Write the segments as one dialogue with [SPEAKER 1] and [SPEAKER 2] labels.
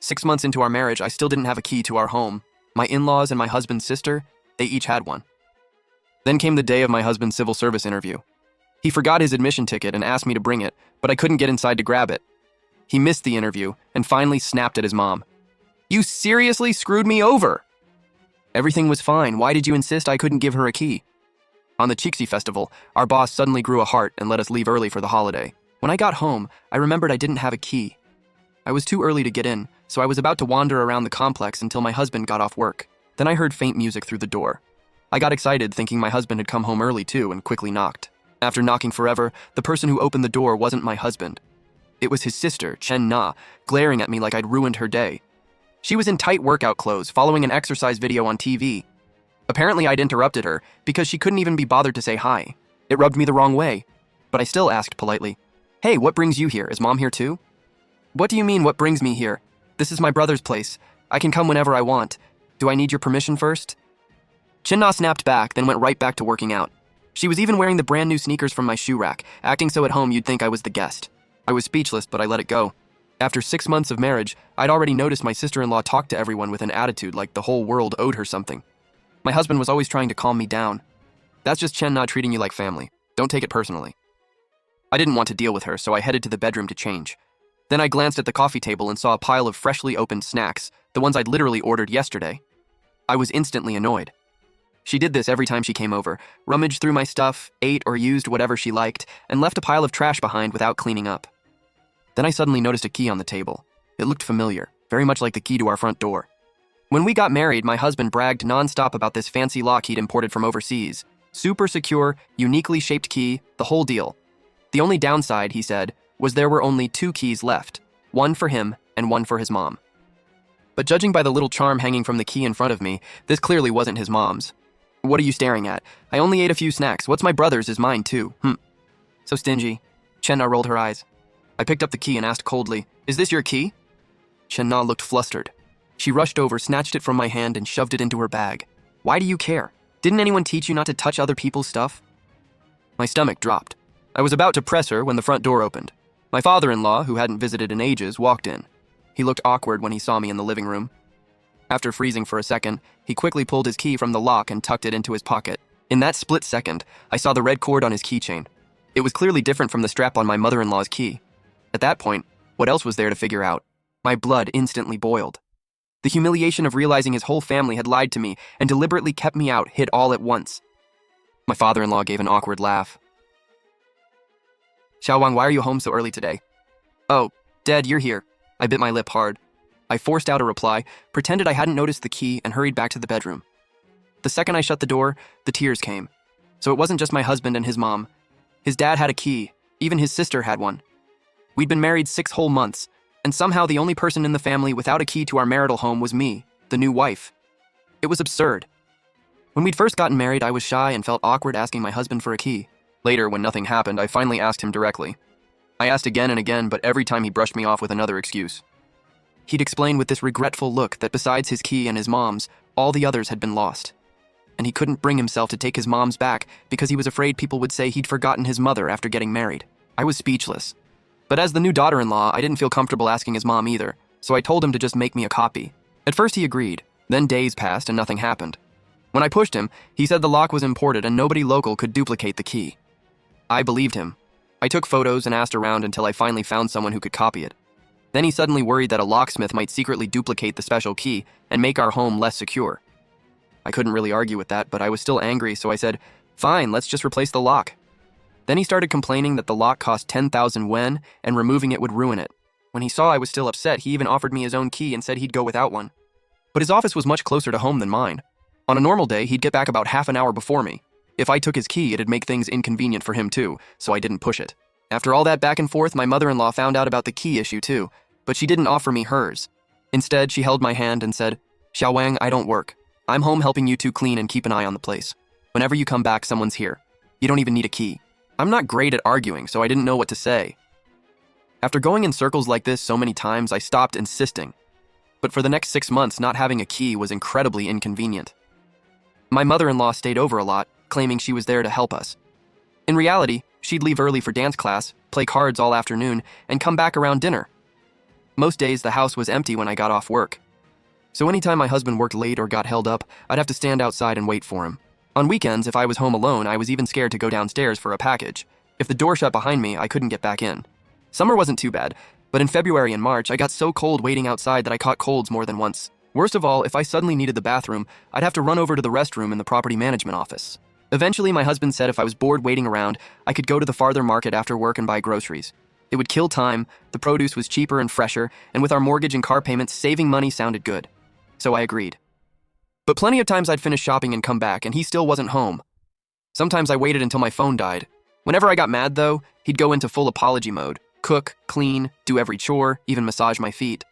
[SPEAKER 1] 6 months into our marriage, I still didn't have a key to our home. My in-laws and my husband's sister, they each had one. Then came the day of my husband's civil service interview. He forgot his admission ticket and asked me to bring it, but I couldn't get inside to grab it. He missed the interview and finally snapped at his mom. "You seriously screwed me over!" Everything was fine. Why did you insist I couldn't give her a key? On the Chixi festival, our boss suddenly grew a heart and let us leave early for the holiday. When I got home, I remembered I didn't have a key. I was too early to get in, so I was about to wander around the complex until my husband got off work. Then I heard faint music through the door. I got excited thinking my husband had come home early too and quickly knocked. After knocking forever, the person who opened the door wasn't my husband. It was his sister, Chen Na, glaring at me like I'd ruined her day. She was in tight workout clothes, following an exercise video on TV. Apparently I'd interrupted her because she couldn't even be bothered to say hi. It rubbed me the wrong way, but I still asked politely, "Hey, what brings you here? Is Mom here too?" "What do you mean, what brings me here? This is my brother's place. I can come whenever I want. Do I need your permission first?" Chen Na snapped back, then went right back to working out. She was even wearing the brand new sneakers from my shoe rack, acting so at home you'd think I was the guest. I was speechless, but I let it go. After 6 months of marriage, I'd already noticed my sister-in-law talk to everyone with an attitude like the whole world owed her something. My husband was always trying to calm me down. "That's just Chen Na treating you like family. Don't take it personally." I didn't want to deal with her, so I headed to the bedroom to change. Then I glanced at the coffee table and saw a pile of freshly opened snacks, the ones I'd literally ordered yesterday. I was instantly annoyed. She did this every time she came over, rummaged through my stuff, ate or used whatever she liked, and left a pile of trash behind without cleaning up. Then I suddenly noticed a key on the table. It looked familiar, very much like the key to our front door. When we got married, my husband bragged nonstop about this fancy lock he'd imported from overseas. Super secure, uniquely shaped key, the whole deal. The only downside, he said, was there were only 2 keys left, one for him and one for his mom. But judging by the little charm hanging from the key in front of me, this clearly wasn't his mom's. "What are you staring at? I only ate a few snacks. What's my brother's is mine too. So stingy." Chen Na rolled her eyes. I picked up the key and asked coldly, "Is this your key?" Chen Na looked flustered. She rushed over, snatched it from my hand, and shoved it into her bag. "Why do you care? Didn't anyone teach you not to touch other people's stuff?" My stomach dropped. I was about to press her when the front door opened. My father-in-law, who hadn't visited in ages, walked in. He looked awkward when he saw me in the living room. After freezing for a second, he quickly pulled his key from the lock and tucked it into his pocket. In that split second, I saw the red cord on his keychain. It was clearly different from the strap on my mother-in-law's key. At that point, what else was there to figure out? My blood instantly boiled. The humiliation of realizing his whole family had lied to me and deliberately kept me out hit all at once. My father-in-law gave an awkward laugh. "Xiaowang, why are you home so early today?" "Oh, Dad, you're here." I bit my lip hard. I forced out a reply, pretended I hadn't noticed the key, and hurried back to the bedroom. The second I shut the door, the tears came. So it wasn't just my husband and his mom. His dad had a key. Even his sister had one. We'd been married 6 whole months, and somehow the only person in the family without a key to our marital home was me, the new wife. It was absurd. When we'd first gotten married, I was shy and felt awkward asking my husband for a key. Later, when nothing happened, I finally asked him directly. I asked again and again, but every time he brushed me off with another excuse. He'd explain with this regretful look that besides his key and his mom's, all the others had been lost. And he couldn't bring himself to take his mom's back because he was afraid people would say he'd forgotten his mother after getting married. I was speechless. But as the new daughter-in-law, I didn't feel comfortable asking his mom either, so I told him to just make me a copy. At first he agreed, then days passed and nothing happened. When I pushed him, he said the lock was imported and nobody local could duplicate the key. I believed him. I took photos and asked around until I finally found someone who could copy it. Then he suddenly worried that a locksmith might secretly duplicate the special key and make our home less secure. I couldn't really argue with that, but I was still angry, so I said, "Fine, let's just replace the lock." Then he started complaining that the lock cost 10,000 wen and removing it would ruin it. When he saw I was still upset, he even offered me his own key and said he'd go without one. But his office was much closer to home than mine. On a normal day, he'd get back about half an hour before me. If I took his key, it'd make things inconvenient for him too, so I didn't push it. After all that back and forth, my mother-in-law found out about the key issue too, but she didn't offer me hers. Instead, she held my hand and said, "Xiaowang, I don't work. I'm home helping you two clean and keep an eye on the place. Whenever you come back, someone's here. You don't even need a key." I'm not great at arguing, so I didn't know what to say. After going in circles like this so many times, I stopped insisting. But for the next 6 months, not having a key was incredibly inconvenient. My mother-in-law stayed over a lot, claiming she was there to help us. In reality, she'd leave early for dance class, play cards all afternoon, and come back around dinner. Most days, the house was empty when I got off work. So anytime my husband worked late or got held up, I'd have to stand outside and wait for him. On weekends, if I was home alone, I was even scared to go downstairs for a package. If the door shut behind me, I couldn't get back in. Summer wasn't too bad, but in February and March, I got so cold waiting outside that I caught colds more than once. Worst of all, if I suddenly needed the bathroom, I'd have to run over to the restroom in the property management office. Eventually, my husband said if I was bored waiting around, I could go to the farther market after work and buy groceries. It would kill time, the produce was cheaper and fresher, and with our mortgage and car payments, saving money sounded good. So I agreed. But plenty of times I'd finish shopping and come back, and he still wasn't home. Sometimes I waited until my phone died. Whenever I got mad, though, he'd go into full apology mode. Cook, clean, do every chore, even massage my feet.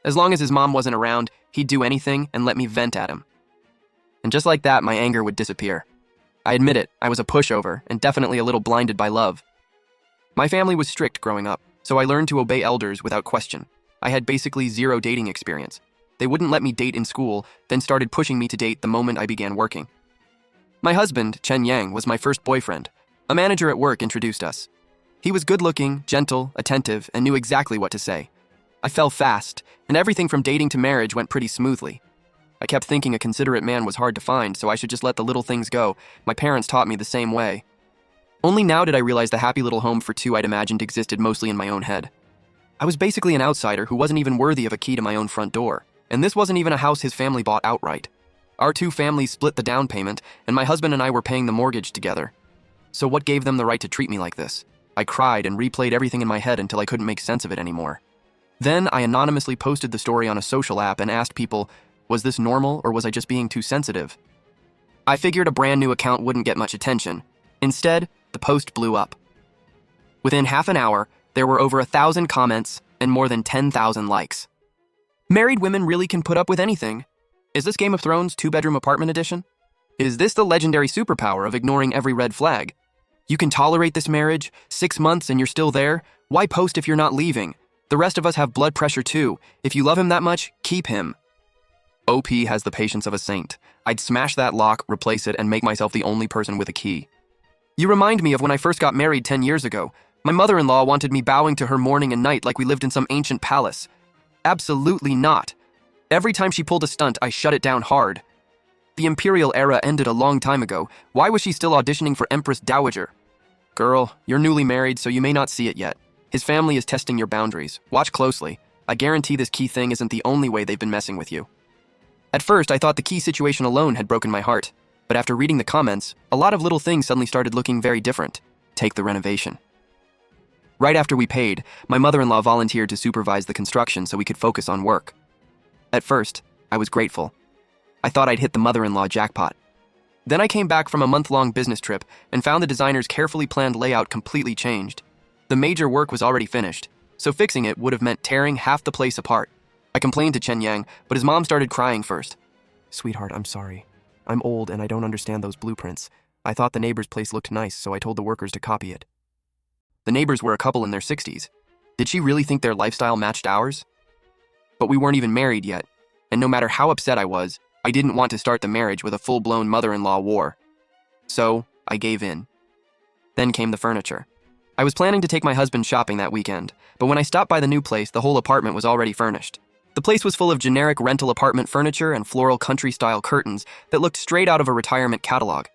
[SPEAKER 1] As long as his mom wasn't around, he'd do anything and let me vent at him. And just like that, my anger would disappear. I admit it, I was a pushover, and definitely a little blinded by love. My family was strict growing up, so I learned to obey elders without question. I had basically zero dating experience. They wouldn't let me date in school, then started pushing me to date the moment I began working. My husband, Chen Yang, was my first boyfriend. A manager at work introduced us. He was good-looking, gentle, attentive, and knew exactly what to say. I fell fast, and everything from dating to marriage went pretty smoothly. I kept thinking a considerate man was hard to find, so I should just let the little things go. My parents taught me the same way. Only now did I realize the happy little home for two I'd imagined existed mostly in my own head. I was basically an outsider who wasn't even worthy of a key to my own front door. And this wasn't even a house his family bought outright. Our two families split the down payment, and my husband and I were paying the mortgage together. So what gave them the right to treat me like this? I cried and replayed everything in my head until I couldn't make sense of it anymore. Then I anonymously posted the story on a social app and asked people, was this normal or was I just being too sensitive? I figured a brand new account wouldn't get much attention. Instead, the post blew up. Within half an hour, there were over 1,000 comments and more than 10,000 likes. Married women really can put up with anything. Is this Game of Thrones 2-bedroom apartment edition? Is this the legendary superpower of ignoring every red flag? You can tolerate this marriage, 6 months and you're still there? Why post if you're not leaving? The rest of us have blood pressure too. If you love him that much, keep him. OP has the patience of a saint. I'd smash that lock, replace it, and make myself the only person with a key. You remind me of when I first got married 10 years ago. My mother-in-law wanted me bowing to her morning and night like we lived in some ancient palace. Absolutely not. Every time she pulled a stunt, I shut it down hard. The imperial era ended a long time ago. Why was she still auditioning for Empress Dowager? Girl, you're newly married, so you may not see it yet. His family is testing your boundaries. Watch closely. I guarantee this key thing isn't the only way they've been messing with you. At first, I thought the key situation alone had broken my heart. But after reading the comments, a lot of little things suddenly started looking very different. Take the renovation. Right after we paid, my mother-in-law volunteered to supervise the construction so we could focus on work. At first, I was grateful. I thought I'd hit the mother-in-law jackpot. Then I came back from a month-long business trip and found the designer's carefully planned layout completely changed. The major work was already finished, so fixing it would have meant tearing half the place apart. I complained to Chen Yang, but his mom started crying first. Sweetheart, I'm sorry. I'm old and I don't understand those blueprints. I thought the neighbor's place looked nice, so I told the workers to copy it. The neighbors were a couple in their 60s. Did she really think their lifestyle matched ours? But we weren't even married yet, and no matter how upset I was, I didn't want to start the marriage with a full-blown mother-in-law war. So, I gave in. Then came the furniture. I was planning to take my husband shopping that weekend, but when I stopped by the new place, the whole apartment was already furnished. The place was full of generic rental apartment furniture and floral country-style curtains that looked straight out of a retirement catalog.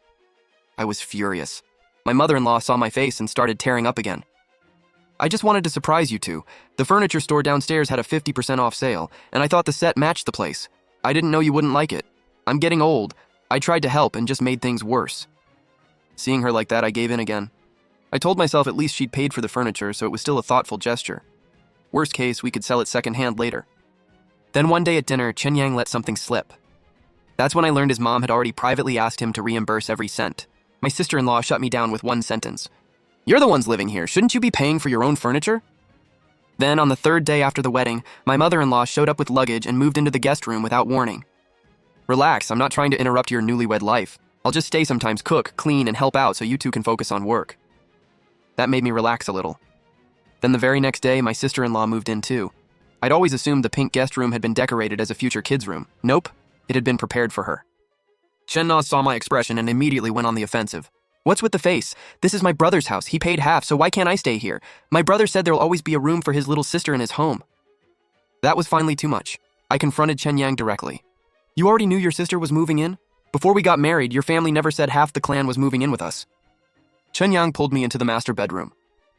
[SPEAKER 1] I was furious. My mother-in-law saw my face and started tearing up again. I just wanted to surprise you two. The furniture store downstairs had a 50% off sale, and I thought the set matched the place. I didn't know you wouldn't like it. I'm getting old. I tried to help and just made things worse. Seeing her like that, I gave in again. I told myself at least she'd paid for the furniture, so it was still a thoughtful gesture. Worst case, we could sell it secondhand later. Then one day at dinner, Chen Yang let something slip. That's when I learned his mom had already privately asked him to reimburse every cent. My sister-in-law shut me down with one sentence. You're the ones living here. Shouldn't you be paying for your own furniture? Then, on the third day after the wedding, my mother-in-law showed up with luggage and moved into the guest room without warning. Relax, I'm not trying to interrupt your newlywed life. I'll just stay sometimes, cook, clean, and help out so you two can focus on work. That made me relax a little. Then the very next day, my sister-in-law moved in too. I'd always assumed the pink guest room had been decorated as a future kids' room. Nope, it had been prepared for her. Chen Na saw my expression and immediately went on the offensive. What's with the face? This is my brother's house. He paid half, so why can't I stay here? My brother said there'll always be a room for his little sister in his home. That was finally too much. I confronted Chen Yang directly. You already knew your sister was moving in? Before we got married, your family never said half the clan was moving in with us. Chen Yang pulled me into the master bedroom.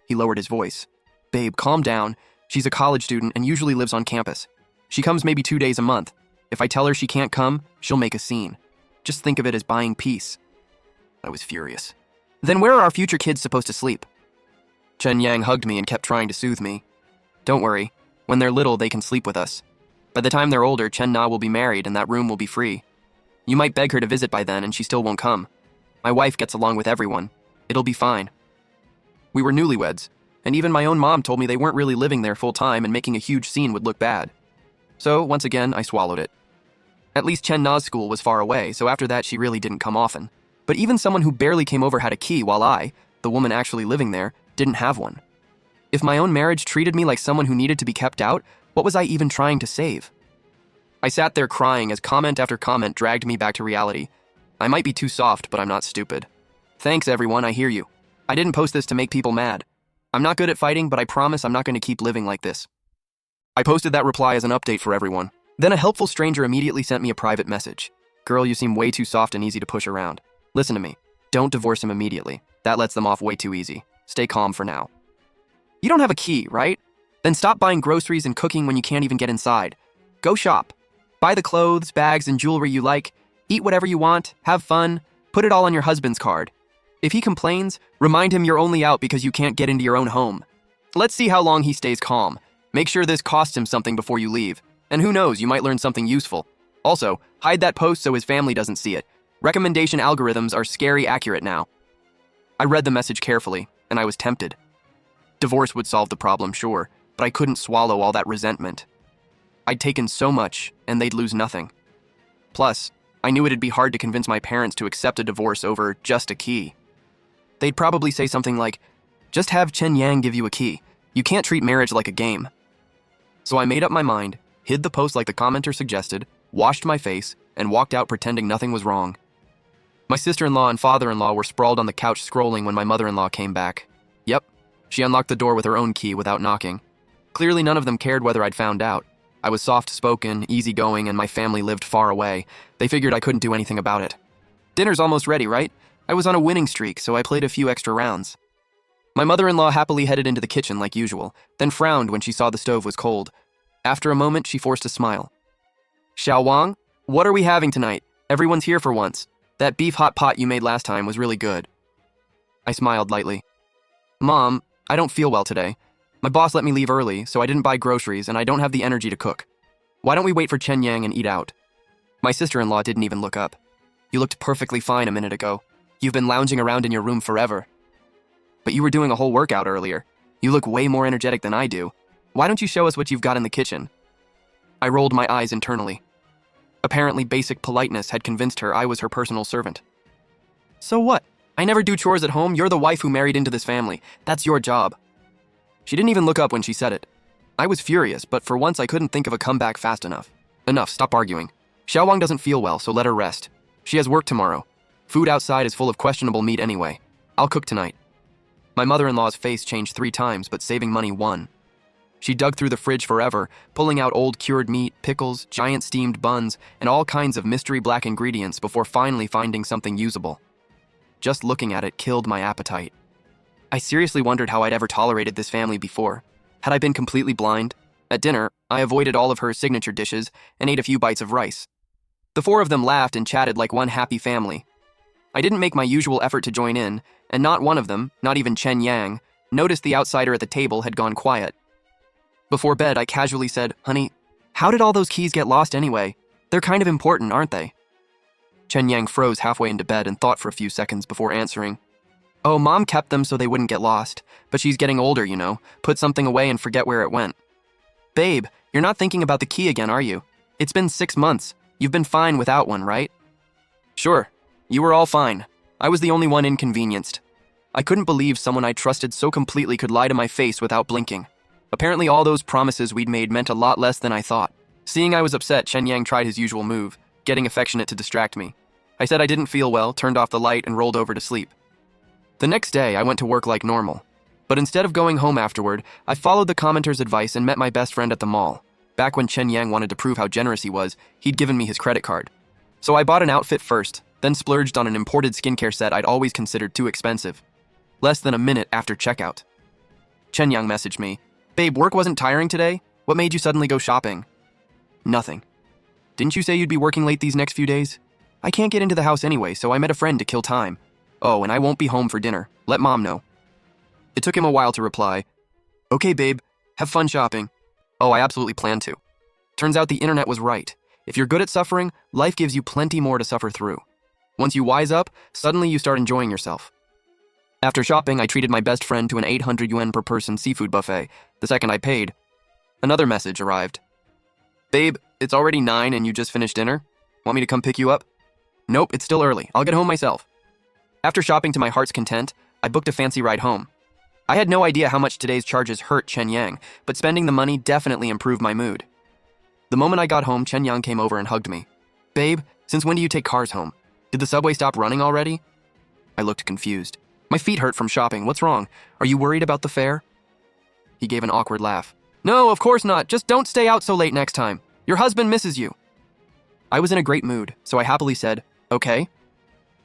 [SPEAKER 1] He lowered his voice. Babe, calm down. She's a college student and usually lives on campus. She comes maybe 2 days a month. If I tell her she can't come, she'll make a scene. Just think of it as buying peace. I was furious. Then where are our future kids supposed to sleep? Chen Yang hugged me and kept trying to soothe me. Don't worry. When they're little, they can sleep with us. By the time they're older, Chen Na will be married and that room will be free. You might beg her to visit by then and she still won't come. My wife gets along with everyone. It'll be fine. We were newlyweds, and even my own mom told me they weren't really living there full time and making a huge scene would look bad. So, once again, I swallowed it. At least Chen Na's school was far away, so after that she really didn't come often. But even someone who barely came over had a key, while I, the woman actually living there, didn't have one. If my own marriage treated me like someone who needed to be kept out, what was I even trying to save? I sat there crying as comment after comment dragged me back to reality. I might be too soft, but I'm not stupid. Thanks, everyone, I hear you. I didn't post this to make people mad. I'm not good at fighting, but I promise I'm not going to keep living like this. I posted that reply as an update for everyone. Then a helpful stranger immediately sent me a private message. Girl, you seem way too soft and easy to push around. Listen to me. Don't divorce him immediately. That lets them off way too easy. Stay calm for now. You don't have a key, right? Then stop buying groceries and cooking when you can't even get inside. Go shop. Buy the clothes, bags, and jewelry you like. Eat whatever you want. Have fun. Put it all on your husband's card. If he complains, remind him you're only out because you can't get into your own home. Let's see how long he stays calm. Make sure this costs him something before you leave. And who knows, you might learn something useful. Also, hide that post so his family doesn't see it. Recommendation algorithms are scary accurate now. I read the message carefully, and I was tempted. Divorce would solve the problem, sure, but I couldn't swallow all that resentment. I'd taken so much, and they'd lose nothing. Plus, I knew it'd be hard to convince my parents to accept a divorce over just a key. They'd probably say something like, just have Chen Yang give you a key. You can't treat marriage like a game. So I made up my mind, hid the post like the commenter suggested, washed my face, and walked out pretending nothing was wrong. My sister-in-law and father-in-law were sprawled on the couch scrolling when my mother-in-law came back. Yep, she unlocked the door with her own key without knocking. Clearly none of them cared whether I'd found out. I was soft-spoken, easygoing, and my family lived far away. They figured I couldn't do anything about it. Dinner's almost ready, right? I was on a winning streak, so I played a few extra rounds. My mother-in-law happily headed into the kitchen like usual, then frowned when she saw the stove was cold. After a moment, she forced a smile. Xiao Wang, what are we having tonight? Everyone's here for once. That beef hot pot you made last time was really good. I smiled lightly. Mom, I don't feel well today. My boss let me leave early, so I didn't buy groceries and I don't have the energy to cook. Why don't we wait for Chen Yang and eat out? My sister-in-law didn't even look up. You looked perfectly fine a minute ago. You've been lounging around in your room forever. But you were doing a whole workout earlier. You look way more energetic than I do. Why don't you show us what you've got in the kitchen? I rolled my eyes internally. Apparently basic politeness had convinced her I was her personal servant. So what? I never do chores at home. You're the wife who married into this family. That's your job. She didn't even look up when she said it. I was furious, but for once I couldn't think of a comeback fast enough. Enough, stop arguing. Xiao Wang doesn't feel well, so let her rest. She has work tomorrow. Food outside is full of questionable meat anyway. I'll cook tonight. My mother-in-law's face changed 3 times, but saving money won. She dug through the fridge forever, pulling out old cured meat, pickles, giant steamed buns, and all kinds of mystery black ingredients before finally finding something usable. Just looking at it killed my appetite. I seriously wondered how I'd ever tolerated this family before. Had I been completely blind? At dinner, I avoided all of her signature dishes and ate a few bites of rice. The 4 of them laughed and chatted like one happy family. I didn't make my usual effort to join in, and not one of them, not even Chen Yang, noticed the outsider at the table had gone quiet. Before bed, I casually said, Honey, how did all those keys get lost anyway? They're kind of important, aren't they? Chen Yang froze halfway into bed and thought for a few seconds before answering. Oh, Mom kept them so they wouldn't get lost. But she's getting older, you know. Put something away and forget where it went. Babe, you're not thinking about the key again, are you? It's been 6 months. You've been fine without one, right? Sure. You were all fine. I was the only one inconvenienced. I couldn't believe someone I trusted so completely could lie to my face without blinking. Apparently all those promises we'd made meant a lot less than I thought. Seeing I was upset, Chen Yang tried his usual move, getting affectionate to distract me. I said I didn't feel well, turned off the light, and rolled over to sleep. The next day, I went to work like normal. But instead of going home afterward, I followed the commenter's advice and met my best friend at the mall. Back when Chen Yang wanted to prove how generous he was, he'd given me his credit card. So I bought an outfit first, then splurged on an imported skincare set I'd always considered too expensive. Less than a minute after checkout, Chen Yang messaged me, "Babe, work wasn't tiring today? What made you suddenly go shopping?" "Nothing. Didn't you say you'd be working late these next few days? I can't get into the house anyway, so I met a friend to kill time. Oh, and I won't be home for dinner. Let Mom know." It took him a while to reply, "Okay, babe, have fun shopping." Oh, I absolutely planned to. Turns out the internet was right. If you're good at suffering, life gives you plenty more to suffer through. Once you wise up, suddenly you start enjoying yourself. After shopping, I treated my best friend to an 800 yuan per person seafood buffet. The second I paid, another message arrived. "Babe, it's already 9 and you just finished dinner? Want me to come pick you up?" "Nope, it's still early. I'll get home myself." After shopping to my heart's content, I booked a fancy ride home. I had no idea how much today's charges hurt Chen Yang, but spending the money definitely improved my mood. The moment I got home, Chen Yang came over and hugged me. "Babe, since when do you take cars home? Did the subway stop running already?" I looked confused. "My feet hurt from shopping. What's wrong? Are you worried about the fare?" He gave an awkward laugh. "No, of course not. Just don't stay out so late next time. Your husband misses you." I was in a great mood, so I happily said, "Okay."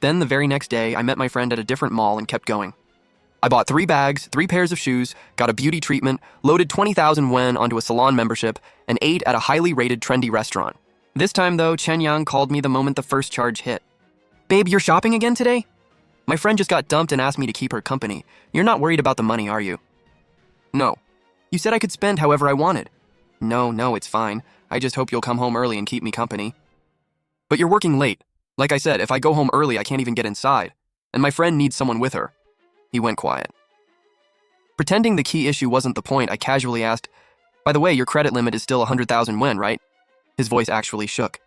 [SPEAKER 1] Then the very next day, I met my friend at a different mall and kept going. I bought 3 bags, 3 pairs of shoes, got a beauty treatment, loaded 20,000 yuan onto a salon membership, and ate at a highly rated trendy restaurant. This time, though, Chen Yang called me the moment the first charge hit. "Babe, you're shopping again today? My friend just got dumped and asked me to keep her company. You're not worried about the money, are you?" "No. You said I could spend however I wanted." No, it's fine. I just hope you'll come home early and keep me company." "But you're working late. Like I said, if I go home early, I can't even get inside. And my friend needs someone with her." He went quiet. Pretending the key issue wasn't the point, I casually asked, "By the way, your credit limit is still 100,000 yuan, right?" His voice actually shook.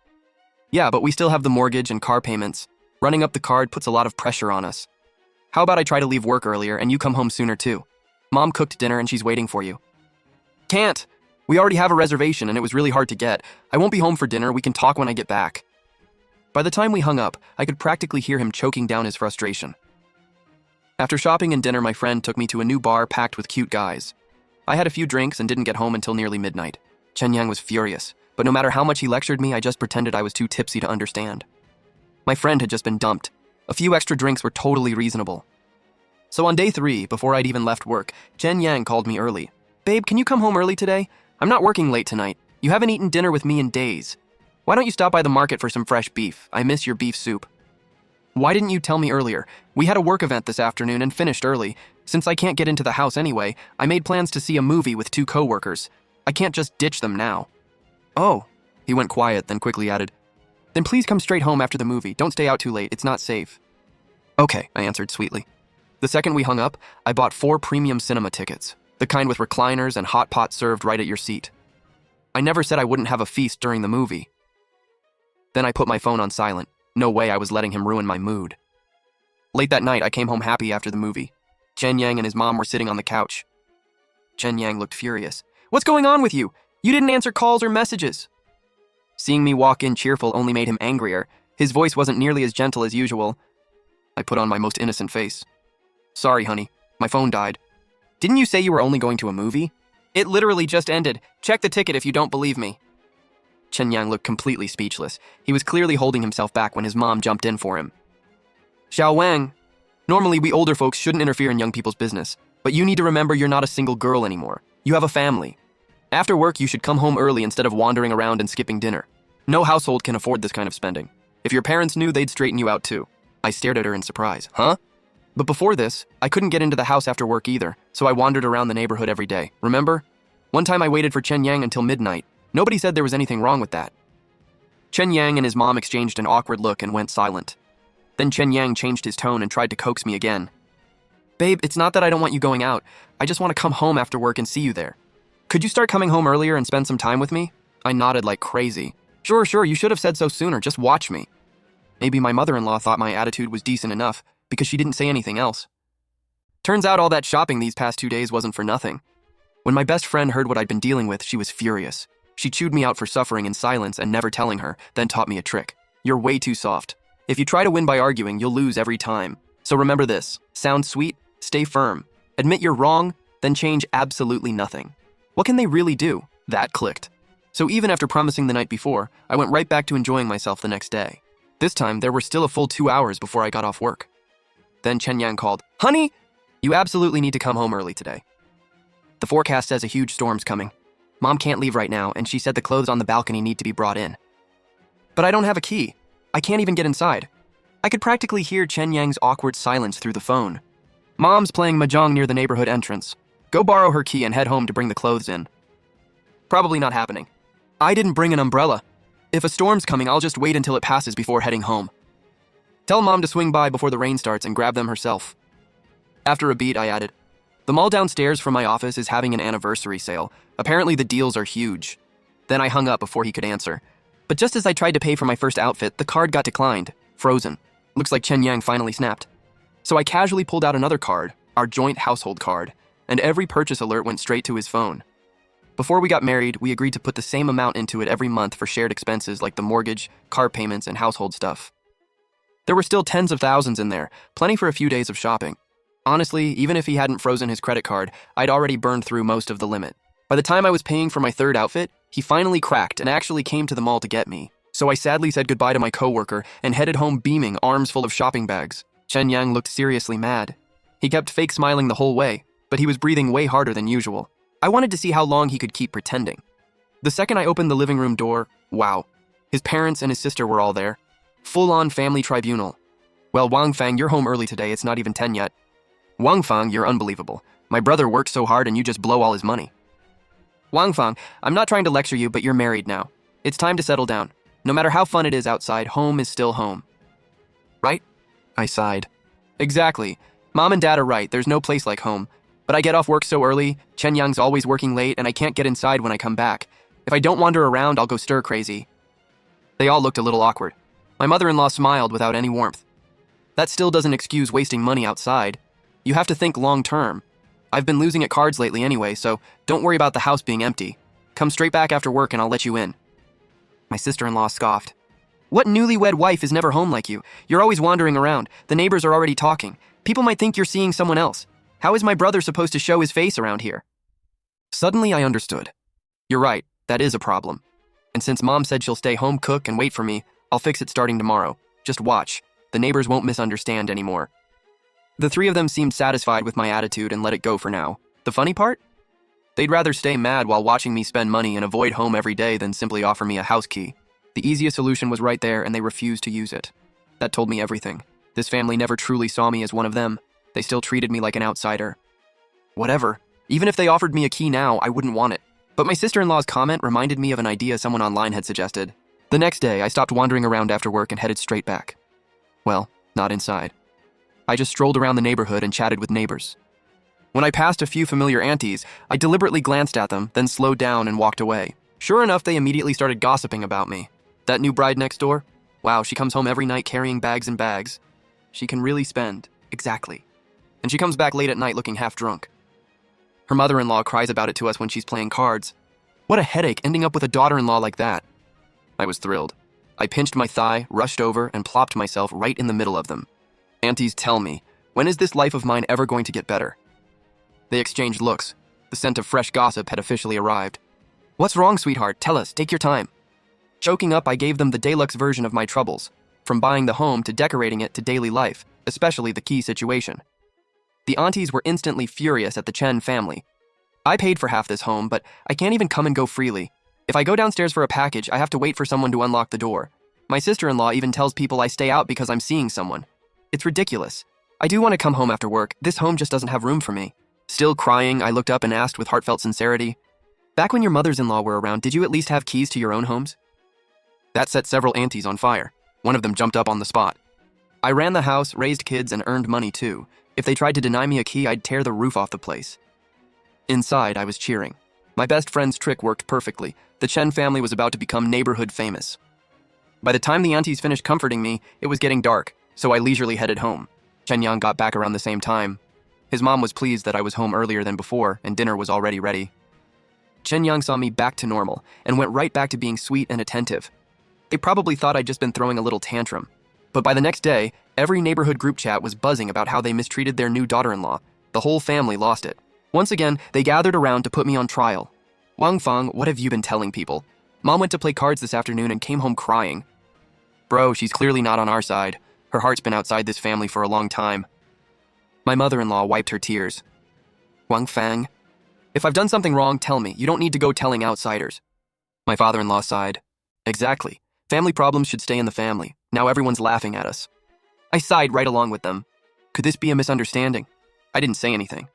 [SPEAKER 1] "Yeah, but we still have the mortgage and car payments. Running up the card puts a lot of pressure on us. How about I try to leave work earlier and you come home sooner too? Mom cooked dinner and she's waiting for you." "Can't. We already have a reservation and it was really hard to get. I won't be home for dinner. We can talk when I get back." By the time we hung up, I could practically hear him choking down his frustration. After shopping and dinner, my friend took me to a new bar packed with cute guys. I had a few drinks and didn't get home until nearly midnight. Chen Yang was furious, but no matter how much he lectured me, I just pretended I was too tipsy to understand. My friend had just been dumped. A few extra drinks were totally reasonable. So on day 3, before I'd even left work, Chen Yang called me early. "Babe, can you come home early today? I'm not working late tonight. You haven't eaten dinner with me in days. Why don't you stop by the market for some fresh beef? I miss your beef soup." "Why didn't you tell me earlier? We had a work event this afternoon and finished early. Since I can't get into the house anyway, I made plans to see a movie with 2 coworkers. I can't just ditch them now." "Oh." He went quiet, then quickly added, "Then please come straight home after the movie. Don't stay out too late. It's not safe." "Okay," I answered sweetly. The second we hung up, I bought 4 premium cinema tickets, the kind with recliners and hot pot served right at your seat. I never said I wouldn't have a feast during the movie. Then I put my phone on silent. No way I was letting him ruin my mood. Late that night, I came home happy after the movie. Chen Yang and his mom were sitting on the couch. Chen Yang looked furious. "What's going on with you? You didn't answer calls or messages." Seeing me walk in cheerful only made him angrier. His voice wasn't nearly as gentle as usual. I put on my most innocent face. "Sorry, honey. My phone died." "Didn't you say you were only going to a movie?" "It literally just ended. Check the ticket if you don't believe me." Chen Yang looked completely speechless. He was clearly holding himself back when his mom jumped in for him. "Xiao Wang, normally we older folks shouldn't interfere in young people's business, but you need to remember you're not a single girl anymore. You have a family. After work, you should come home early instead of wandering around and skipping dinner. No household can afford this kind of spending. If your parents knew, they'd straighten you out too." I stared at her in surprise. "Huh?" "But before this, I couldn't get into the house after work either, so I wandered around the neighborhood every day. Remember? One time I waited for Chen Yang until midnight. Nobody said there was anything wrong with that." Chen Yang and his mom exchanged an awkward look and went silent. Then Chen Yang changed his tone and tried to coax me again. "Babe, it's not that I don't want you going out. I just want to come home after work and see you there. Could you start coming home earlier and spend some time with me?" I nodded like crazy. Sure, you should have said so sooner. Just watch me." Maybe my mother-in-law thought my attitude was decent enough because she didn't say anything else. Turns out all that shopping these past 2 days wasn't for nothing. When my best friend heard what I'd been dealing with, she was furious. She chewed me out for suffering in silence and never telling her, then taught me a trick. "You're way too soft. If you try to win by arguing, you'll lose every time. So remember this. Sound sweet? Stay firm. Admit you're wrong, then change absolutely nothing." What can they really do? That clicked. So even after promising the night before, I went right back to enjoying myself the next day. This time, there were still a full 2 hours before I got off work. Then Chen Yang called, "Honey, you absolutely need to come home early today. The forecast says a huge storm's coming. Mom can't leave right now, and she said the clothes on the balcony need to be brought in. But I don't have a key. I can't even get inside." I could practically hear Chen Yang's awkward silence through the phone. "Mom's playing mahjong near the neighborhood entrance. Go borrow her key and head home to bring the clothes in." Probably not happening. I didn't bring an umbrella. If a storm's coming, I'll just wait until it passes before heading home. Tell Mom to swing by before the rain starts and grab them herself. After a beat, I added, "The mall downstairs from my office is having an anniversary sale. Apparently the deals are huge." Then I hung up before he could answer. But just as I tried to pay for my first outfit, the card got declined, frozen. Looks like Chen Yang finally snapped. So I casually pulled out another card, our joint household card, and every purchase alert went straight to his phone. Before we got married, we agreed to put the same amount into it every month for shared expenses like the mortgage, car payments, and household stuff. There were still tens of thousands in there, plenty for a few days of shopping. Honestly, even if he hadn't frozen his credit card, I'd already burned through most of the limit. By the time I was paying for my third outfit, he finally cracked and actually came to the mall to get me. So I sadly said goodbye to my coworker and headed home beaming, arms full of shopping bags. Chen Yang looked seriously mad. He kept fake smiling the whole way, but he was breathing way harder than usual. I wanted to see how long he could keep pretending. The second I opened the living room door, wow. His parents and his sister were all there. Full-on family tribunal. "Well, Wang Fang, you're home early today, it's not even 10 yet. Wang Fang, you're unbelievable. My brother worked so hard and you just blow all his money. Wang Fang, I'm not trying to lecture you, but you're married now. It's time to settle down. No matter how fun it is outside, home is still home." Right? I sighed. Exactly. Mom and Dad are right, there's no place like home. But I get off work so early, Chen Yang's always working late, and I can't get inside when I come back. If I don't wander around, I'll go stir crazy. They all looked a little awkward. My mother-in-law smiled without any warmth. That still doesn't excuse wasting money outside. You have to think long-term. I've been losing at cards lately anyway, so don't worry about the house being empty. Come straight back after work and I'll let you in. My sister-in-law scoffed. "What newlywed wife is never home like you? You're always wandering around. The neighbors are already talking. People might think you're seeing someone else. How is my brother supposed to show his face around here?" Suddenly I understood. You're right, that is a problem. And since Mom said she'll stay home, cook, and wait for me, I'll fix it starting tomorrow. Just watch. The neighbors won't misunderstand anymore. The three of them seemed satisfied with my attitude and let it go for now. The funny part? They'd rather stay mad while watching me spend money and avoid home every day than simply offer me a house key. The easiest solution was right there and they refused to use it. That told me everything. This family never truly saw me as one of them. They still treated me like an outsider. Whatever. Even if they offered me a key now, I wouldn't want it. But my sister-in-law's comment reminded me of an idea someone online had suggested. The next day, I stopped wandering around after work and headed straight back. Well, not inside. I just strolled around the neighborhood and chatted with neighbors. When I passed a few familiar aunties, I deliberately glanced at them, then slowed down and walked away. Sure enough, they immediately started gossiping about me. That new bride next door? Wow, she comes home every night carrying bags and bags. She can really spend. Exactly. And she comes back late at night looking half drunk. Her mother-in-law cries about it to us when she's playing cards. What a headache ending up with a daughter-in-law like that. I was thrilled. I pinched my thigh, rushed over, and plopped myself right in the middle of them. Aunties, tell me, when is this life of mine ever going to get better? They exchanged looks. The scent of fresh gossip had officially arrived. What's wrong, sweetheart? Tell us, take your time. Choking up, I gave them the deluxe version of my troubles, from buying the home to decorating it to daily life, especially the key situation. The aunties were instantly furious at the Chen family. I paid for half this home, but I can't even come and go freely. If I go downstairs for a package, I have to wait for someone to unlock the door. My sister-in-law even tells people I stay out because I'm seeing someone. It's ridiculous. I do want to come home after work. This home just doesn't have room for me. Still crying, I looked up and asked with heartfelt sincerity, "Back when your mothers-in-law were around, did you at least have keys to your own homes?" That set several aunties on fire. One of them jumped up on the spot. I ran the house, raised kids, and earned money too. If they tried to deny me a key, I'd tear the roof off the place. Inside, I was cheering. My best friend's trick worked perfectly. The Chen family was about to become neighborhood famous. By the time the aunties finished comforting me, it was getting dark, so I leisurely headed home. Chen Yang got back around the same time. His mom was pleased that I was home earlier than before, and dinner was already ready. Chen Yang saw me back to normal, and went right back to being sweet and attentive. They probably thought I'd just been throwing a little tantrum. But by the next day, every neighborhood group chat was buzzing about how they mistreated their new daughter-in-law. The whole family lost it. Once again, they gathered around to put me on trial. "Wang Fang, what have you been telling people? Mom went to play cards this afternoon and came home crying. Bro, she's clearly not on our side. Her heart's been outside this family for a long time. My mother-in-law wiped her tears. Wang Fang, if I've done something wrong, tell me. You don't need to go telling outsiders. My father-in-law sighed. Exactly. Family problems should stay in the family. Now everyone's laughing at us. I sighed right along with them. Could this be a misunderstanding? I didn't say anything.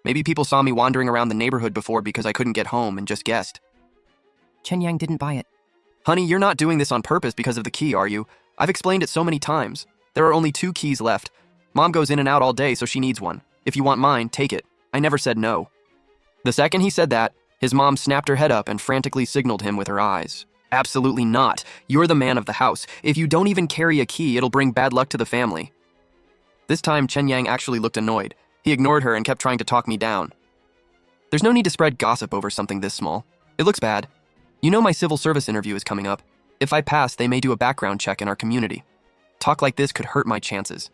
[SPEAKER 1] Maybe people saw me wandering around the neighborhood before because I couldn't get home and just guessed.
[SPEAKER 2] Chen Yang didn't buy it.
[SPEAKER 1] Honey, you're not doing this on purpose because of the key, are you? I've explained it so many times. There are only 2 keys left. Mom goes in and out all day, so she needs one. If you want mine, take it. I never said no. The second he said that, his mom snapped her head up and frantically signaled him with her eyes. Absolutely not. You're the man of the house. If you don't even carry a key, it'll bring bad luck to the family. This time, Chen Yang actually looked annoyed. He ignored her and kept trying to talk me down. There's no need to spread gossip over something this small. It looks bad. You know my civil service interview is coming up. If I pass, they may do a background check in our community. Talk like this could hurt my chances.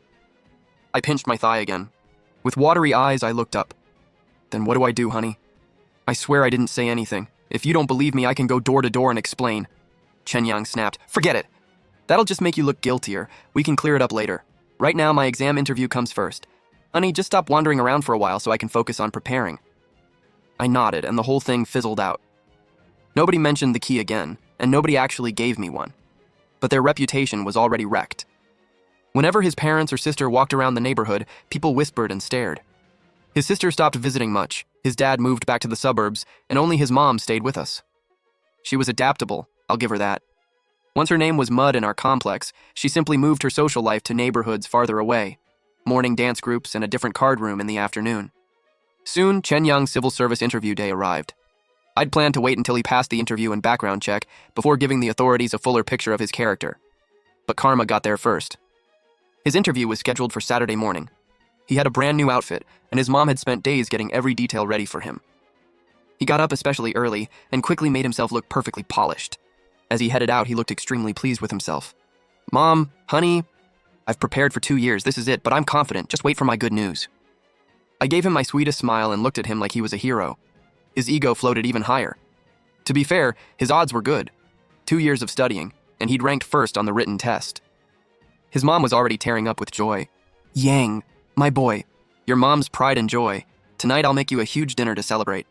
[SPEAKER 1] I pinched my thigh again. With watery eyes, I looked up. Then what do I do, honey? I swear I didn't say anything. If you don't believe me, I can go door to door and explain. Chen Yang snapped. Forget it. That'll just make you look guiltier. We can clear it up later. Right now, my exam interview comes first. Honey, just stop wandering around for a while so I can focus on preparing. I nodded, and the whole thing fizzled out. Nobody mentioned the key again, and nobody actually gave me one. But their reputation was already wrecked. Whenever his parents or sister walked around the neighborhood, people whispered and stared. His sister stopped visiting much, his dad moved back to the suburbs, and only his mom stayed with us. She was adaptable, I'll give her that. Once her name was Mud in our complex, she simply moved her social life to neighborhoods farther away, morning dance groups and a different card room in the afternoon. Soon, Chen Yang's civil service interview day arrived. I'd planned to wait until he passed the interview and background check before giving the authorities a fuller picture of his character. But karma got there first. His interview was scheduled for Saturday morning. He had a brand new outfit, and his mom had spent days getting every detail ready for him. He got up especially early and quickly made himself look perfectly polished. As he headed out, he looked extremely pleased with himself. Mom, honey, I've prepared for 2 years, this is it, but I'm confident, just wait for my good news. I gave him my sweetest smile and looked at him like he was a hero. His ego floated even higher. To be fair, his odds were good. 2 years of studying, and he'd ranked first on the written test. His mom was already tearing up with joy. Yang, my boy, your mom's pride and joy. Tonight I'll make you a huge dinner to celebrate.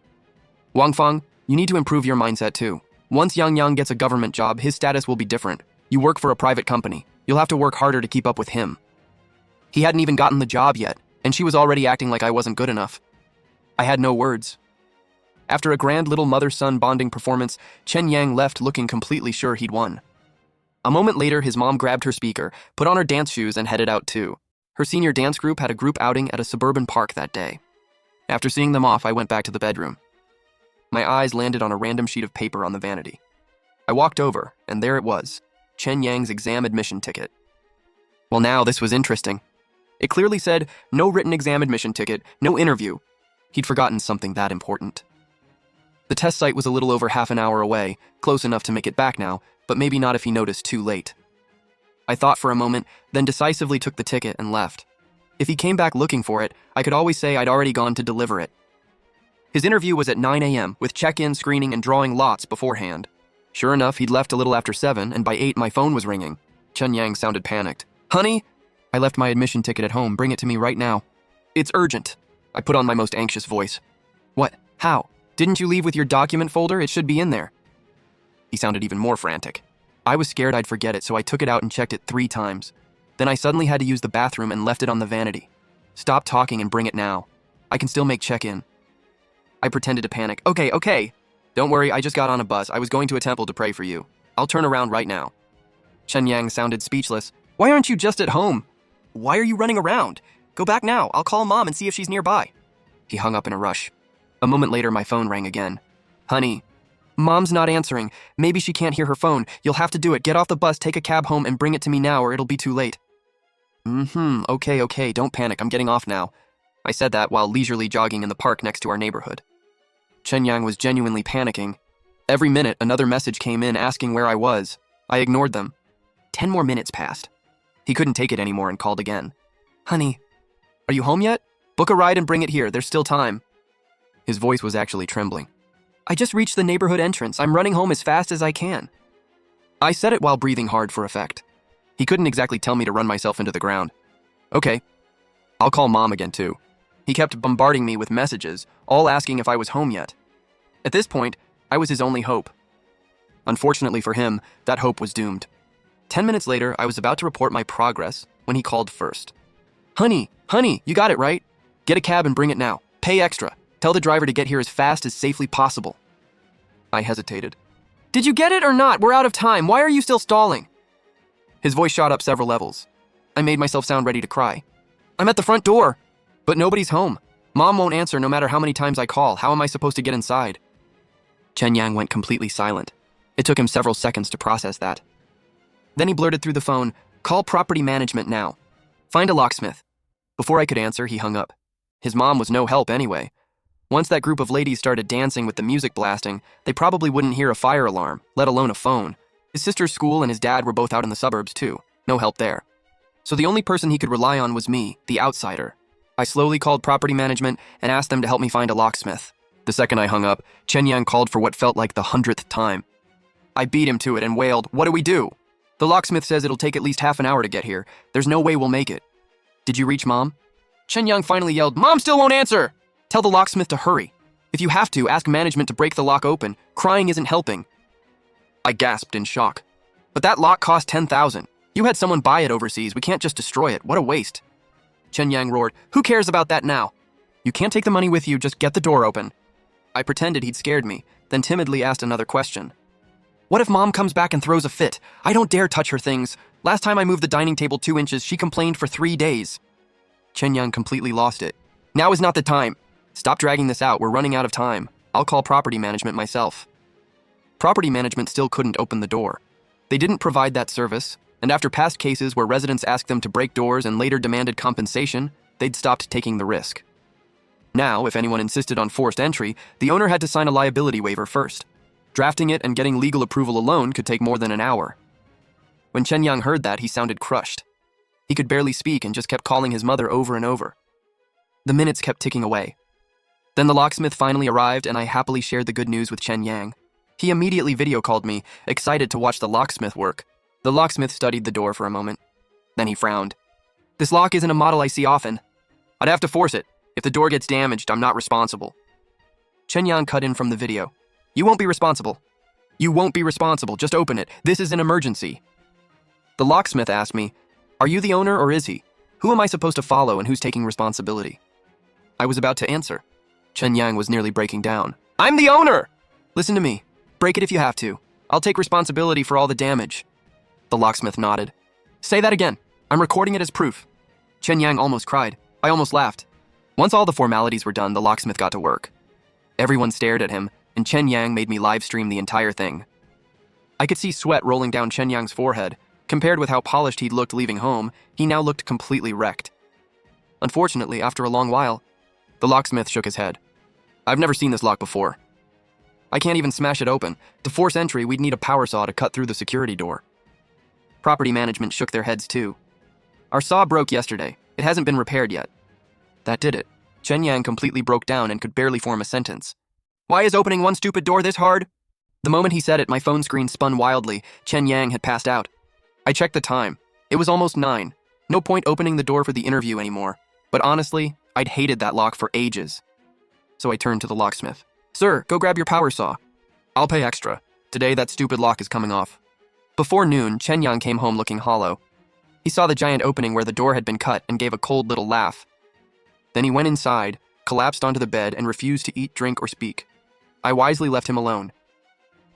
[SPEAKER 1] Wang Feng, you need to improve your mindset too. Once Yang Yang gets a government job, his status will be different. You work for a private company. You'll have to work harder to keep up with him. He hadn't even gotten the job yet, and she was already acting like I wasn't good enough. I had no words. After a grand little mother-son bonding performance, Chen Yang left looking completely sure he'd won. A moment later, his mom grabbed her speaker, put on her dance shoes, and headed out too. Her senior dance group had a group outing at a suburban park that day. After seeing them off, I went back to the bedroom. My eyes landed on a random sheet of paper on the vanity. I walked over, and there it was, Chen Yang's exam admission ticket. Well, now this was interesting. It clearly said, no written exam admission ticket, no interview. He'd forgotten something that important. The test site was a little over half an hour away, close enough to make it back now, but maybe not if he noticed too late. I thought for a moment, then decisively took the ticket and left. If he came back looking for it, I could always say I'd already gone to deliver it. His interview was at 9 a.m., with check-in, screening, and drawing lots beforehand. Sure enough, he'd left a little after 7, and by 8 my phone was ringing. Chen Yang sounded panicked. Honey? I left my admission ticket at home, bring it to me right now. It's urgent. I put on my most anxious voice. What? How? Didn't you leave with your document folder? It should be in there. He sounded even more frantic. I was scared I'd forget it, so I took it out and checked it 3 times. Then I suddenly had to use the bathroom and left it on the vanity. Stop talking and bring it now. I can still make check-in. I pretended to panic. Okay. Don't worry, I just got on a bus. I was going to a temple to pray for you. I'll turn around right now. Chen Yang sounded speechless. Why aren't you just at home? Why are you running around? Go back now. I'll call Mom and see if she's nearby. He hung up in a rush. A moment later, my phone rang again. Honey, Mom's not answering. Maybe she can't hear her phone. You'll have to do it. Get off the bus, take a cab home, and bring it to me now, or it'll be too late. Okay, don't panic. I'm getting off now. I said that while leisurely jogging in the park next to our neighborhood. Chen Yang was genuinely panicking. Every minute, another message came in asking where I was. I ignored them. 10 more minutes passed. He couldn't take it anymore and called again. Honey, are you home yet? Book a ride and bring it here. There's still time. His voice was actually trembling. I just reached the neighborhood entrance. I'm running home as fast as I can. I said it while breathing hard for effect. He couldn't exactly tell me to run myself into the ground. Okay, I'll call Mom again too. He kept bombarding me with messages, all asking if I was home yet. At this point, I was his only hope. Unfortunately for him, that hope was doomed. 10 minutes later, I was about to report my progress when he called first. Honey, you got it, right? Get a cab and bring it now. Pay extra. Tell the driver to get here as fast as safely possible. I hesitated. Did you get it or not? We're out of time. Why are you still stalling? His voice shot up several levels. I made myself sound ready to cry. I'm at the front door, but nobody's home. Mom won't answer no matter how many times I call. How am I supposed to get inside? Chen Yang went completely silent. It took him several seconds to process that. Then he blurted through the phone, "Call property management now. Find a locksmith." Before I could answer, he hung up. His mom was no help anyway. Once that group of ladies started dancing with the music blasting, they probably wouldn't hear a fire alarm, let alone a phone. His sister's school and his dad were both out in the suburbs too. No help there. So the only person he could rely on was me, the outsider. I slowly called property management and asked them to help me find a locksmith. The second I hung up, Chen Yang called for what felt like the 100th time. I beat him to it and wailed, "What do we do? The locksmith says it'll take at least half an hour to get here. There's no way we'll make it." "Did you reach Mom?" Chen Yang finally yelled, "Mom still won't answer! Tell the locksmith to hurry. If you have to, ask management to break the lock open. Crying isn't helping." I gasped in shock. "But that lock cost $10,000. You had someone buy it overseas. We can't just destroy it. What a waste." Chen Yang roared, "Who cares about that now? You can't take the money with you. Just get the door open." I pretended he'd scared me, then timidly asked another question. "What if Mom comes back and throws a fit? I don't dare touch her things. Last time I moved the dining table 2 inches, she complained for 3 days. Chen Yang completely lost it. "Now is not the time. Stop dragging this out. We're running out of time. I'll call property management myself." Property management still couldn't open the door. They didn't provide that service, and after past cases where residents asked them to break doors and later demanded compensation, they'd stopped taking the risk. Now, if anyone insisted on forced entry, the owner had to sign a liability waiver first. Drafting it and getting legal approval alone could take more than an hour. When Chen Yang heard that, he sounded crushed. He could barely speak and just kept calling his mother over and over. The minutes kept ticking away. Then the locksmith finally arrived, and I happily shared the good news with Chen Yang. He immediately video called me, excited to watch the locksmith work. The locksmith studied the door for a moment. Then he frowned. "This lock isn't a model I see often. I'd have to force it. If the door gets damaged, I'm not responsible." Chen Yang cut in from the video. "You won't be responsible. You won't be responsible. Just open it. This is an emergency." The locksmith asked me, "Are you the owner or is he? Who am I supposed to follow and who's taking responsibility?" I was about to answer. Chen Yang was nearly breaking down. "I'm the owner! Listen to me. Break it if you have to. I'll take responsibility for all the damage." The locksmith nodded. "Say that again. I'm recording it as proof." Chen Yang almost cried. I almost laughed. Once all the formalities were done, the locksmith got to work. Everyone stared at him, and Chen Yang made me live stream the entire thing. I could see sweat rolling down Chen Yang's forehead. Compared with how polished he'd looked leaving home, he now looked completely wrecked. Unfortunately, after a long while, the locksmith shook his head. "I've never seen this lock before. I can't even smash it open. To force entry, we'd need a power saw to cut through the security door." Property management shook their heads too. "Our saw broke yesterday. It hasn't been repaired yet." That did it. Chen Yang completely broke down and could barely form a sentence. "Why is opening one stupid door this hard?" The moment he said it, my phone screen spun wildly. Chen Yang had passed out. I checked the time. It was almost 9. No point opening the door for the interview anymore. But honestly, I'd hated that lock for ages. So I turned to the locksmith. "Sir, go grab your power saw. I'll pay extra. Today that stupid lock is coming off." Before noon, Chen Yang came home looking hollow. He saw the giant opening where the door had been cut and gave a cold little laugh. Then he went inside, collapsed onto the bed, and refused to eat, drink, or speak. I wisely left him alone.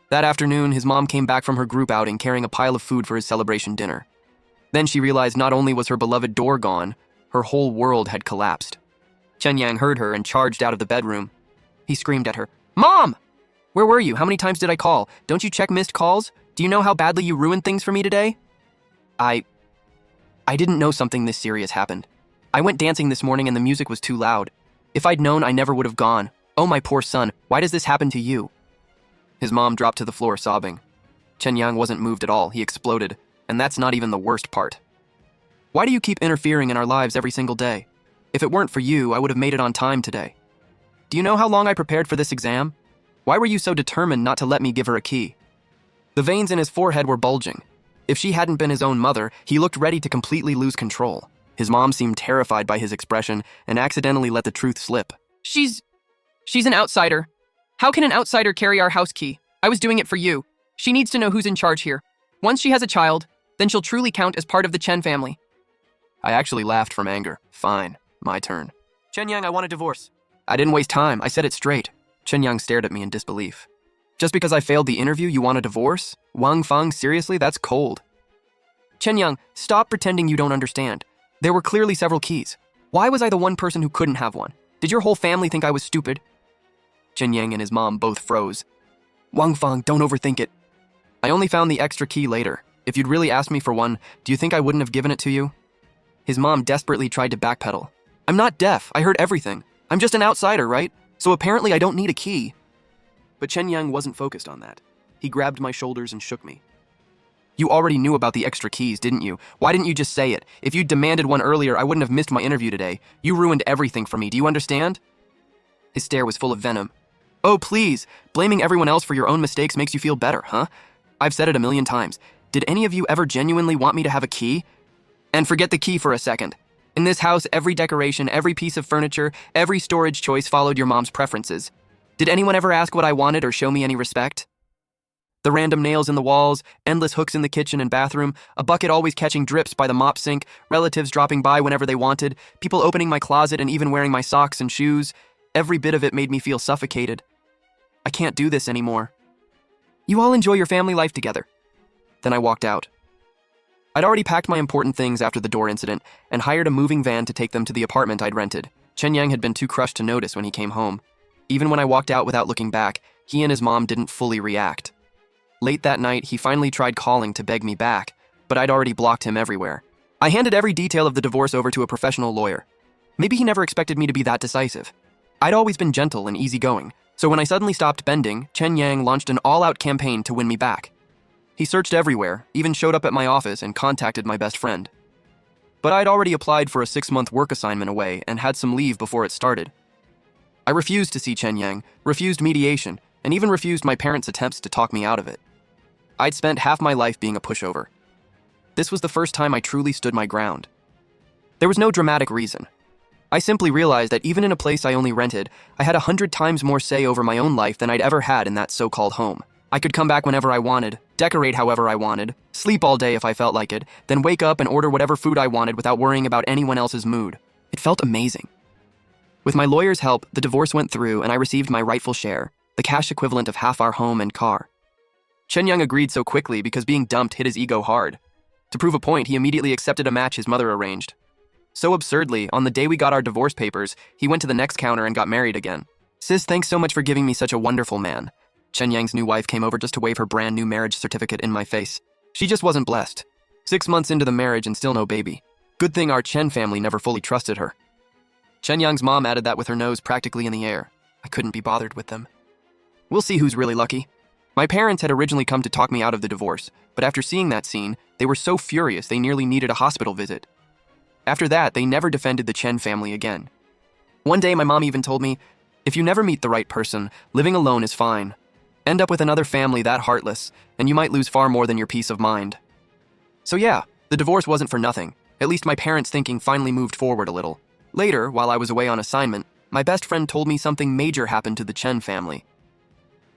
[SPEAKER 1] That afternoon, his mom came back from her group outing carrying a pile of food for his celebration dinner. Then she realized not only was her beloved door gone, her whole world had collapsed. Chen Yang heard her and charged out of the bedroom. He screamed at her, "Mom! Where were you? How many times did I call? Don't you check missed calls? Do you know how badly you ruined things for me today?" I didn't know something this serious happened. I went dancing this morning and the music was too loud. If I'd known, I never would have gone. Oh, my poor son, why does this happen to you?" His mom dropped to the floor sobbing. Chen Yang wasn't moved at all. He exploded, and that's not even the worst part. "Why do you keep interfering in our lives every single day? If it weren't for you, I would have made it on time today. Do you know how long I prepared for this exam? Why were you so determined not to let me give her a key? The veins in his forehead were bulging. If she hadn't been his own mother, he looked ready to completely lose control. His mom seemed terrified by his expression and accidentally let the truth slip.
[SPEAKER 2] She's an outsider. How can an outsider carry our house key? I was doing it for you. She needs to know who's in charge here. Once she has a child, then she'll truly count as part of the Chen family.
[SPEAKER 1] I actually laughed from anger. Fine, my turn. Chen Yang, I want a divorce. I didn't waste time. I said it straight. Chen Yang stared at me in disbelief. Just because I failed the interview, you want a divorce? Wang Feng, seriously? That's cold. Chen Yang, stop pretending you don't understand. There were clearly several keys. Why was I the one person who couldn't have one? Did your whole family think I was stupid? Chen Yang and his mom both froze. Wang Feng, don't overthink it. I only found the extra key later. If you'd really asked me for one, do you think I wouldn't have given it to you? His mom desperately tried to backpedal. I'm not deaf. I heard everything. I'm just an outsider, right? So apparently I don't need a key. But Chen Yang wasn't focused on that. He grabbed my shoulders and shook me. You already knew about the extra keys, didn't you? Why didn't you just say it? If you'd demanded one earlier, I wouldn't have missed my interview today. You ruined everything for me, do you understand? His stare was full of venom. Oh, please. Blaming everyone else for your own mistakes makes you feel better, huh? I've said it a million times. Did any of you ever genuinely want me to have a key? And forget the key for a second. In this house, every decoration, every piece of furniture, every storage choice followed your mom's preferences. Did anyone ever ask what I wanted or show me any respect? The random nails in the walls, endless hooks in the kitchen and bathroom, a bucket always catching drips by the mop sink, relatives dropping by whenever they wanted, people opening my closet and even wearing my socks and shoes. Every bit of it made me feel suffocated. I can't do this anymore. You all enjoy your family life together. Then I walked out. I'd already packed my important things after the door incident and hired a moving van to take them to the apartment I'd rented. Chen Yang had been too crushed to notice when he came home. Even when I walked out without looking back, he and his mom didn't fully react. Late that night, he finally tried calling to beg me back, but I'd already blocked him everywhere. I handed every detail of the divorce over to a professional lawyer. Maybe he never expected me to be that decisive. I'd always been gentle and easygoing, so when I suddenly stopped bending, Chen Yang launched an all-out campaign to win me back. He searched everywhere, even showed up at my office and contacted my best friend. But I'd already applied for a 6-month work assignment away and had some leave before it started. I refused to see Chen Yang, refused mediation, and even refused my parents' attempts to talk me out of it. I'd spent half my life being a pushover. This was the first time I truly stood my ground. There was no dramatic reason. I simply realized that even in a place I only rented, I had 100 times more say over my own life than I'd ever had in that so-called home. I could come back whenever I wanted, decorate however I wanted, sleep all day if I felt like it, then wake up and order whatever food I wanted without worrying about anyone else's mood. It felt amazing. With my lawyer's help, the divorce went through and I received my rightful share, the cash equivalent of half our home and car. Chen Yang agreed so quickly because being dumped hit his ego hard. To prove a point, he immediately accepted a match his mother arranged. So absurdly, on the day we got our divorce papers, he went to the next counter and got married again. Sis, thanks so much for giving me such a wonderful man. Chen Yang's new wife came over just to wave her brand new marriage certificate in my face. She just wasn't blessed. 6 months into the marriage and still no baby. Good thing our Chen family never fully trusted her. Chen Yang's mom added that with her nose practically in the air. I couldn't be bothered with them. We'll see who's really lucky. My parents had originally come to talk me out of the divorce, but after seeing that scene, they were so furious they nearly needed a hospital visit. After that, they never defended the Chen family again. One day, my mom even told me, if you never meet the right person, living alone is fine. End up with another family that heartless, and you might lose far more than your peace of mind. So yeah, the divorce wasn't for nothing. At least my parents' thinking finally moved forward a little. Later, while I was away on assignment, my best friend told me something major happened to the Chen family.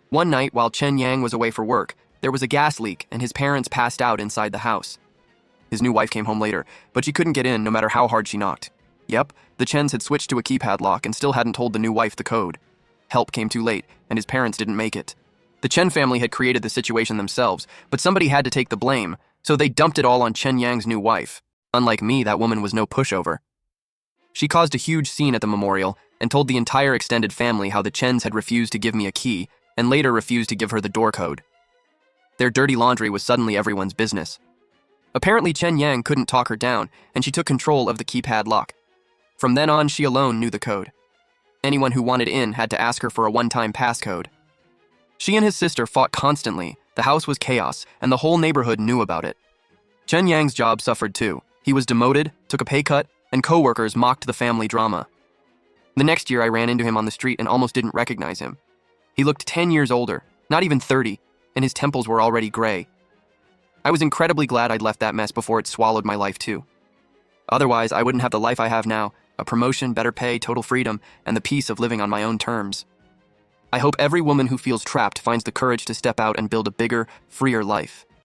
[SPEAKER 1] One night, while Chen Yang was away for work, there was a gas leak and his parents passed out inside the house. His new wife came home later, but she couldn't get in no matter how hard she knocked. Yep, the Chens had switched to a keypad lock and still hadn't told the new wife the code. Help came too late, and his parents didn't make it. The Chen family had created the situation themselves, but somebody had to take the blame, so they dumped it all on Chen Yang's new wife. Unlike me, that woman was no pushover. She caused a huge scene at the memorial and told the entire extended family how the Chens had refused to give me a key and later refused to give her the door code. Their dirty laundry was suddenly everyone's business. Apparently Chen Yang couldn't talk her down, and she took control of the keypad lock. From then on, she alone knew the code. Anyone who wanted in had to ask her for a one-time passcode. She and his sister fought constantly, the house was chaos, and the whole neighborhood knew about it. Chen Yang's job suffered too. He was demoted, took a pay cut, and co-workers mocked the family drama. The next year I ran into him on the street and almost didn't recognize him. He looked 10 years older, not even 30, and his temples were already gray. I was incredibly glad I'd left that mess before it swallowed my life too. Otherwise, I wouldn't have the life I have now, a promotion, better pay, total freedom, and the peace of living on my own terms. I hope every woman who feels trapped finds the courage to step out and build a bigger, freer life.